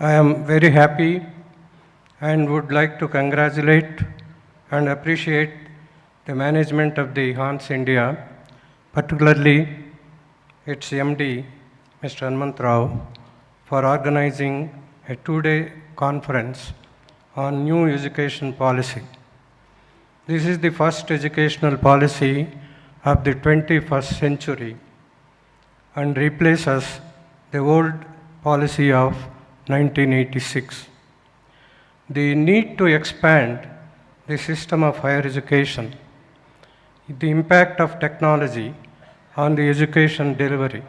I am very happy and would like to congratulate and appreciate the management of the Hans India, particularly its MD, Mr. Hanmant Rao, for organizing a two-day conference on new education policy. This is the first educational policy of the 21st century and replaces the old policy of 1986. The need to expand the system of higher education, the impact of technology on the education delivery,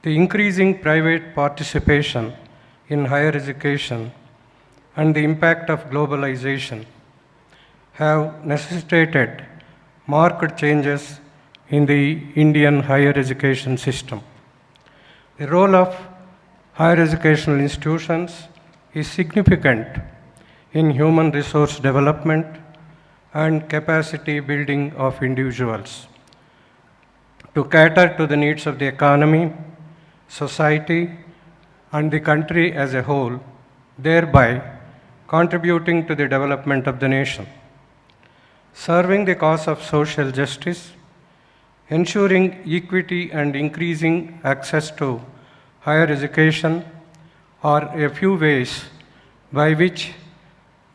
the increasing private participation in higher education, and the impact of globalization have necessitated marked changes in the Indian higher education system. The role of higher educational institutions is significant in human resource development and capacity building of individuals to cater to the needs of the economy, society, and the country as a whole, thereby contributing to the development of the nation. Serving the cause of social justice, ensuring equity and increasing access to higher education are a few ways by which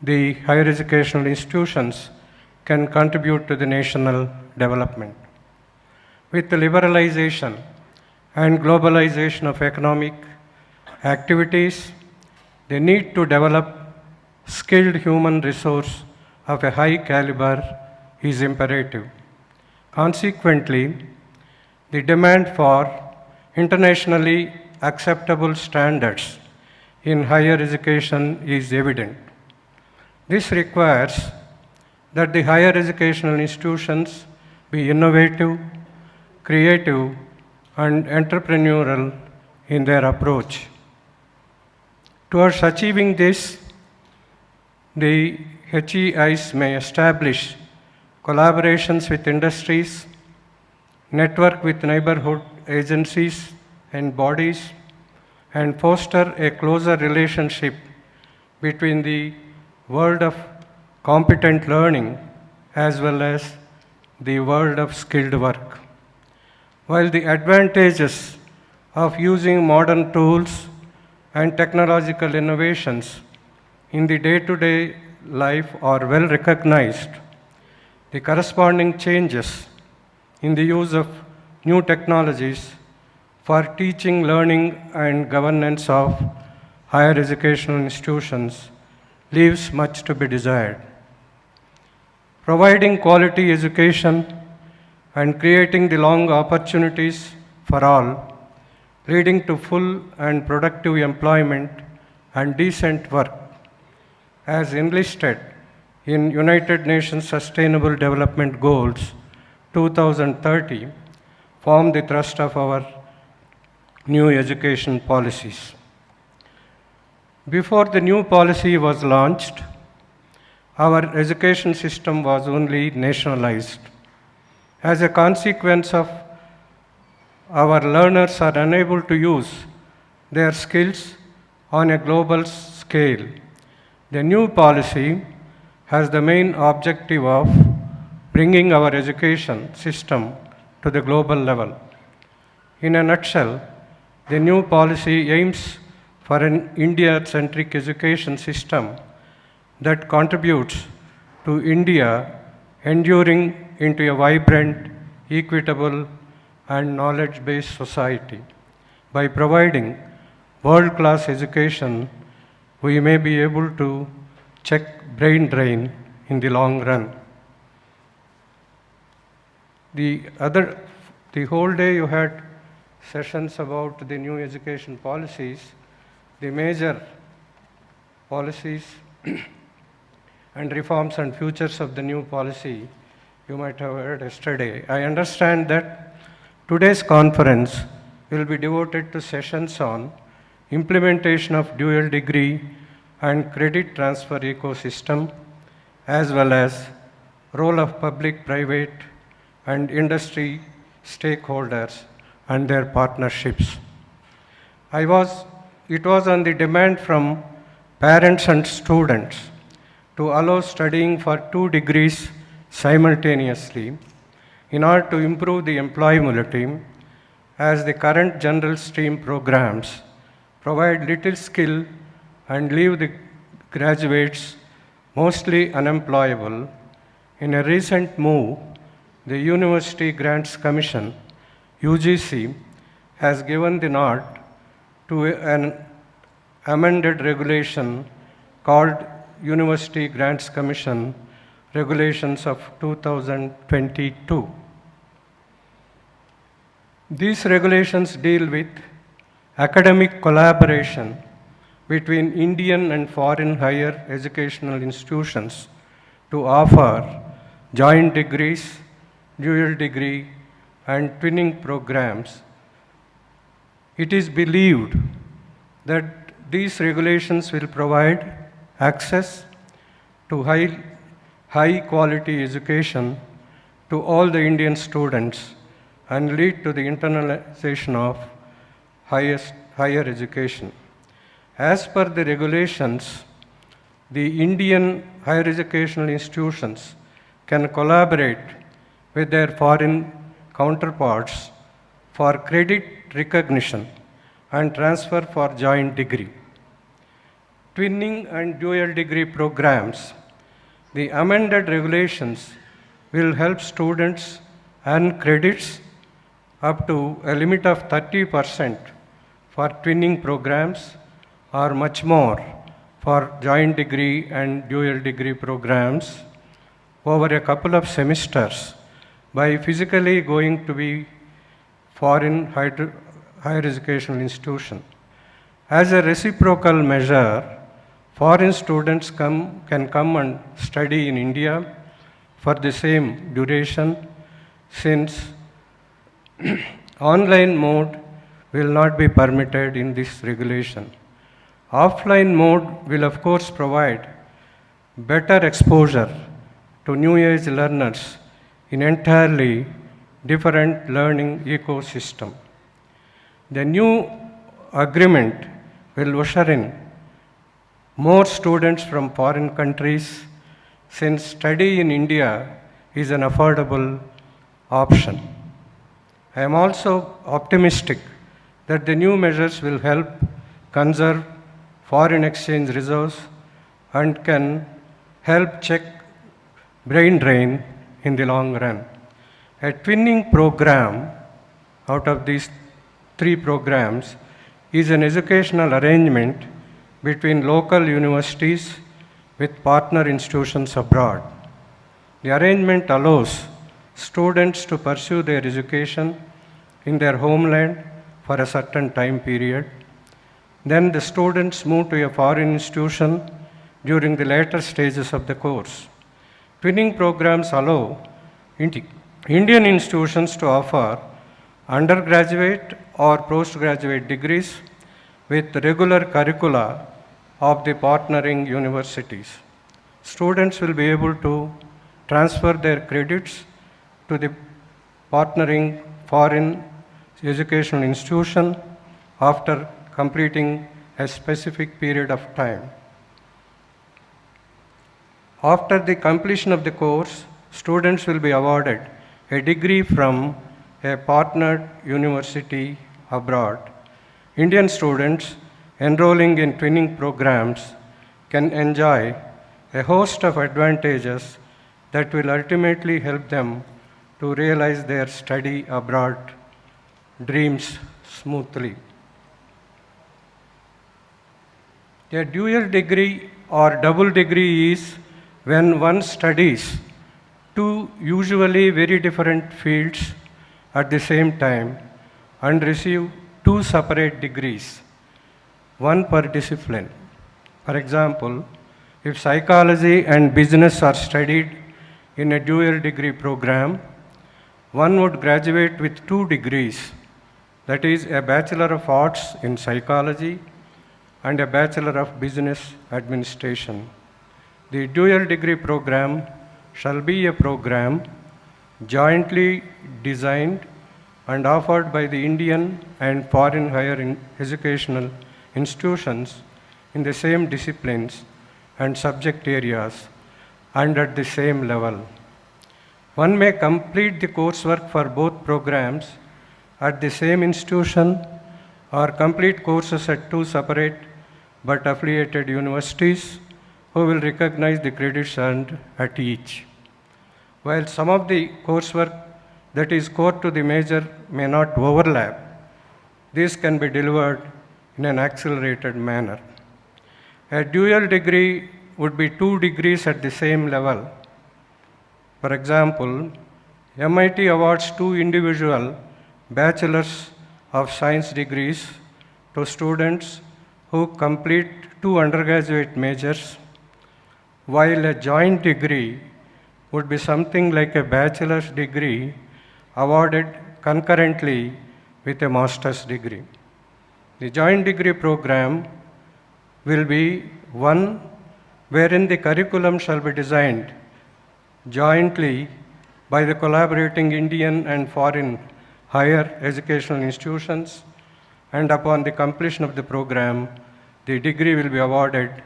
the higher educational institutions can contribute to the national development. With the liberalization and globalization of economic activities, the need to develop skilled human resource of a high caliber is imperative. Consequently, the demand for internationally acceptable standards in higher education is evident. This requires that the higher educational institutions be innovative, creative, and entrepreneurial in their approach. Towards achieving this, the HEIs may establish collaborations with industries, network with neighborhood agencies and bodies, and foster a closer relationship between the world of competent learning as well as the world of skilled work. While the advantages of using modern tools and technological innovations in the day-to-day life are well recognized, the corresponding changes in the use of new technologies for teaching, learning, and governance of higher educational institutions leaves much to be desired. Providing quality education and creating the long opportunities for all, leading to full and productive employment and decent work, as enlisted in United Nations Sustainable Development Goals 2030, form the thrust of our new education policies. Before the new policy was launched, our education system was only nationalized. As a consequence of our learners are unable to use their skills on a global scale, the new policy has the main objective of bringing our education system to the global level. In a nutshell, the new policy aims for an India-centric education system that contributes to India enduring into a vibrant, equitable, and knowledge-based society. By providing world-class education, we may be able to check brain drain in the long run. The whole day you had sessions about the new education policies, the major policies and reforms and futures of the new policy you might have heard yesterday. I understand that today's conference will be devoted to sessions on implementation of dual degree and credit transfer ecosystem, as well as role of public, private, and industry stakeholders and their partnerships. I was it was on the demand from parents and students to allow studying for 2 degrees simultaneously in order to improve the employability, as the current general stream programs provide little skill and leave the graduates mostly unemployable. In a recent move, the University Grants Commission, UGC, has given the nod to an amended regulation called University Grants Commission Regulations of 2022. These regulations deal with academic collaboration between Indian and foreign higher educational institutions to offer joint degrees, dual degree, and twinning programs. It is believed that these regulations will provide access to high quality education to all the Indian students and lead to the internalization of higher education. As per the regulations, the Indian higher educational institutions can collaborate with their foreign counterparts for credit recognition and transfer for joint degree. Twinning and dual degree programs, the amended regulations will help students earn credits up to a limit of 30% for twinning programs or much more for joint degree and dual degree programs over a couple of semesters by physically going to be foreign higher educational institution. As a reciprocal measure, foreign students can come and study in India for the same duration, since online mode will not be permitted in this regulation. Offline mode will of course provide better exposure to new age learners in entirely different learning ecosystem. The new agreement will usher in more students from foreign countries, since study in India is an affordable option. I am also optimistic that the new measures will help conserve foreign exchange reserves and can help check brain drain in the long run. A twinning program out of these 3 programs is an educational arrangement between local universities with partner institutions abroad. The arrangement allows students to pursue their education in their homeland for a certain time period. Then the students move to a foreign institution during the later stages of the course. Twinning programs allow Indian institutions to offer undergraduate or postgraduate degrees with regular curricula of the partnering universities. Students will be able to transfer their credits to the partnering foreign educational institution after completing a specific period of time. After the completion of the course, students will be awarded a degree from a partnered university abroad. Indian students enrolling in twinning programs can enjoy a host of advantages that will ultimately help them to realize their study abroad dreams smoothly. A dual degree or double degree is when one studies 2 usually very different fields at the same time and receive 2 separate degrees, one per discipline. For example, if psychology and business are studied in a dual degree program, one would graduate with 2 degrees, that is a Bachelor of Arts in Psychology and a Bachelor of Business Administration. The dual degree program shall be a program jointly designed and offered by the Indian and foreign higher educational institutions in the same disciplines and subject areas and at the same level. One may complete the coursework for both programs at the same institution or complete courses at two separate but affiliated universities who will recognize the credits earned at each. While some of the coursework that is core to the major may not overlap, this can be delivered in an accelerated manner. A dual degree would be 2 degrees at the same level. For example, MIT awards 2 individual Bachelors of Science degrees to students who complete 2 undergraduate majors, while a joint degree would be something like a bachelor's degree awarded concurrently with a master's degree. The joint degree program will be one wherein the curriculum shall be designed jointly by the collaborating Indian and foreign higher educational institutions, and upon the completion of the program, the degree will be awarded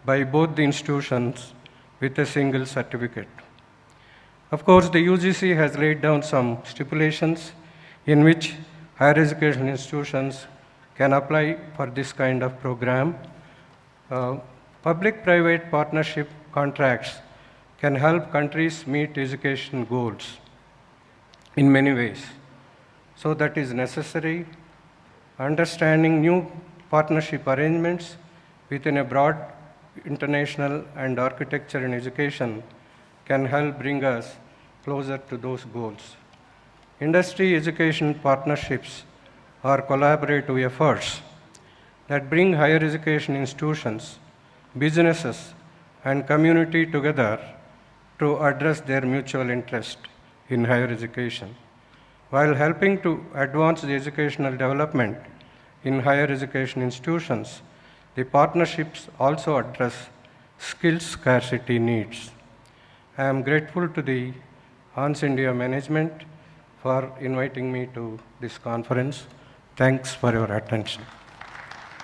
by both the institutions with a single certificate. Of course, the UGC has laid down some stipulations in which higher education institutions can apply for this kind of program. Public-private partnership contracts can help countries meet education goals in many ways. So that is necessary. Understanding new partnership arrangements within a broad international and architecture in education can help bring us closer to those goals. Industry education partnerships are collaborative efforts that bring higher education institutions, businesses, and community together to address their mutual interest in higher education. While helping to advance the educational development in higher education institutions, the partnerships also address skills scarcity needs. I am grateful to the Hans India management for inviting me to this conference. Thanks for your attention.